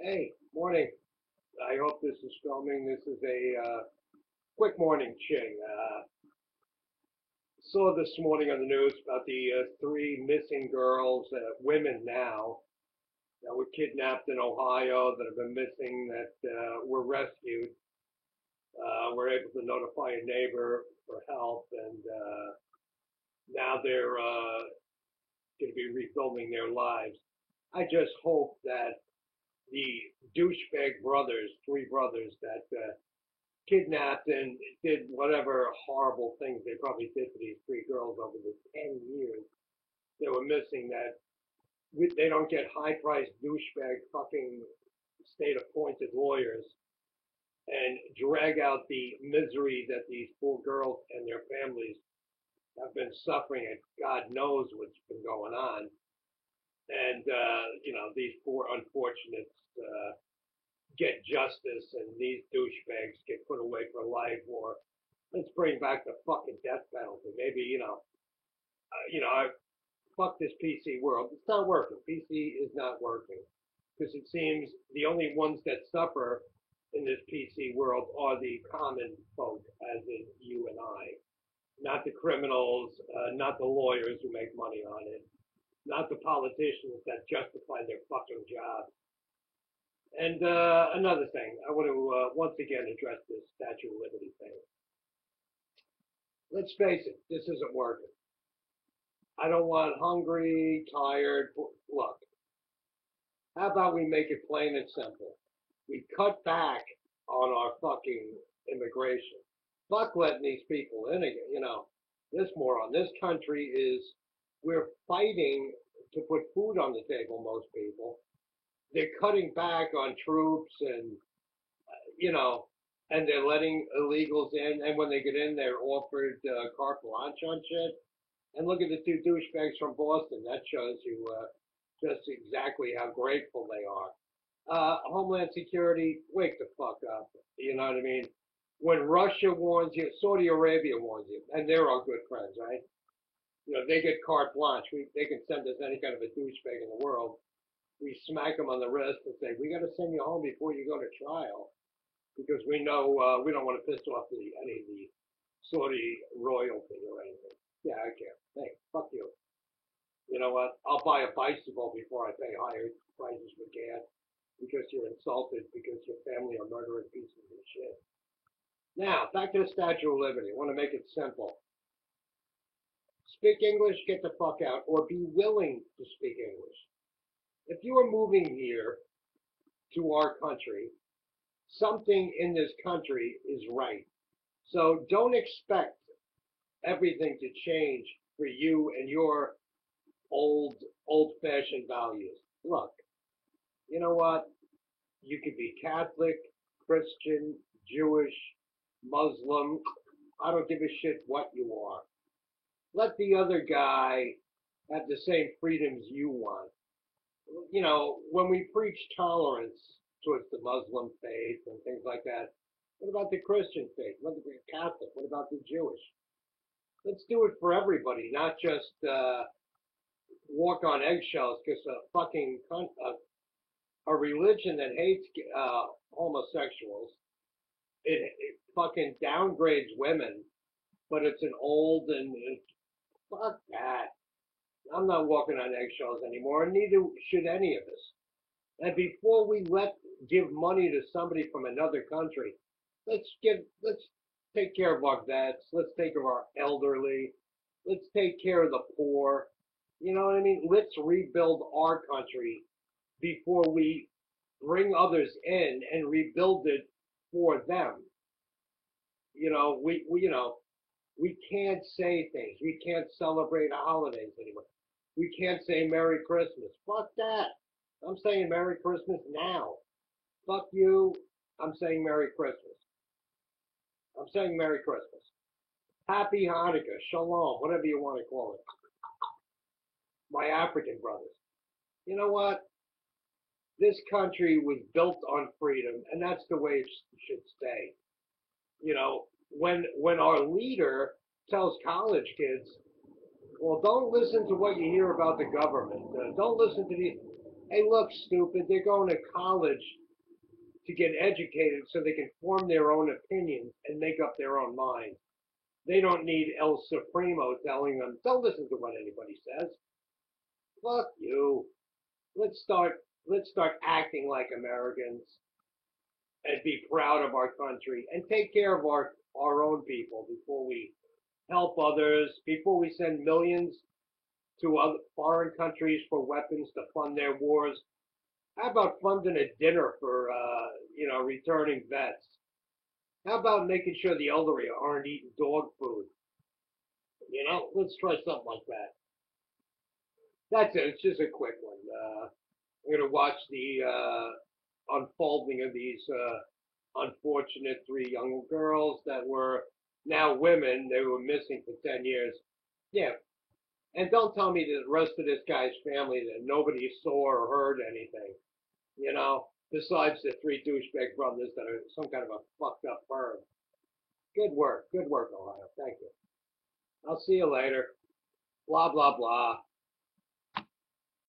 Hey, morning. I hope this is filming. This is a quick morning ching. Saw this morning on the news about the three missing girls, women now, that were kidnapped in Ohio, that have been missing, that were rescued. Were able to notify a neighbor for help, and now they're going to be rebuilding their lives. I just hope that the douchebag brothers, three brothers that kidnapped and did whatever horrible things they probably did to these three girls over the 10 years they were missing, that they don't get high-priced douchebag fucking state-appointed lawyers and drag out the misery that these poor girls and their families have been suffering, and God knows what's been going on. And, these poor unfortunates get justice and these douchebags get put away for life, or let's bring back the fucking death penalty. Maybe, I fuck this PC world. It's not working. PC is not working because it seems the only ones that suffer in this PC world are the common folk, as in you and I, not the criminals, not the lawyers who make money on it, not the politicians that justify their fucking jobs. And another thing, I want to once again address this Statue of Liberty thing. Let's face it, this isn't working. I don't want hungry, tired. Look, how about we make it plain and simple? We cut back on our fucking immigration. Fuck letting these people in again. This moron. This country is, we're fighting to put food on the table, most people. They're cutting back on troops and, you know, and they're letting illegals in. And when they get in, they're offered carte blanche on shit. And look at the two douchebags from Boston. That shows you just exactly how grateful they are. Homeland Security, wake the fuck up. You know what I mean? When Russia warns you, Saudi Arabia warns you, and they're our good friends, right? They get carte blanche. They can send us any kind of a douchebag in the world. We smack them on the wrist and say, we got to send you home before you go to trial because we know we don't want to piss off any of the Saudi royalty or anything. Yeah, I care. Hey, fuck you. You know what? I'll buy a bicycle before I pay higher prices for gas because you're insulted because your family are murdering pieces of shit. Now, back to the Statue of Liberty. I want to make it simple. Speak English, get the fuck out, or be willing to speak English. If you are moving here to our country, something in this country is right. So don't expect everything to change for you and your old-fashioned values. Look, you know what? You could be Catholic, Christian, Jewish, Muslim. I don't give a shit what you are. Let the other guy have the same freedoms you want. When we preach tolerance towards the Muslim faith and things like that, what about the Christian faith? What about the Catholic? What about the Jewish? Let's do it for everybody, not just walk on eggshells because a religion that hates homosexuals, it fucking downgrades women, but it's an old and fuck that. I'm not walking on eggshells anymore, and neither should any of us. And before we give money to somebody from another country, let's take care of our vets, let's take care of our elderly, let's take care of the poor. You know what I mean? Let's rebuild our country before we bring others in and rebuild it for them. We can't say things. We can't celebrate holidays anymore. We can't say Merry Christmas. Fuck that. I'm saying Merry Christmas now. Fuck you. I'm saying Merry Christmas. I'm saying Merry Christmas. Happy Hanukkah, Shalom, whatever you want to call it. My African brothers. You know what? This country was built on freedom, and that's the way it should stay. When our leader tells college kids, well, don't listen to what you hear about the government. Don't listen to these. Hey, look, stupid, they're going to college to get educated so they can form their own opinions and make up their own minds. They don't need El Supremo telling them, don't listen to what anybody says. Fuck you. Let's start let's start acting like Americans and be proud of our country and take care of our own people before we help others, before we send millions to other foreign countries for weapons to fund their wars. How about funding a dinner for returning vets? How about making sure the elderly aren't eating dog food? Let's try something like that. That's it. It's just a quick one. I'm gonna watch the unfolding of these unfortunate three young girls that were now women. They were missing for 10 years. Yeah, and don't tell me that the rest of this guy's family that nobody saw or heard anything. Besides the three douchebag brothers that are some kind of a fucked up firm. Good work, Ohio. Thank you. I'll see you later. Blah blah blah.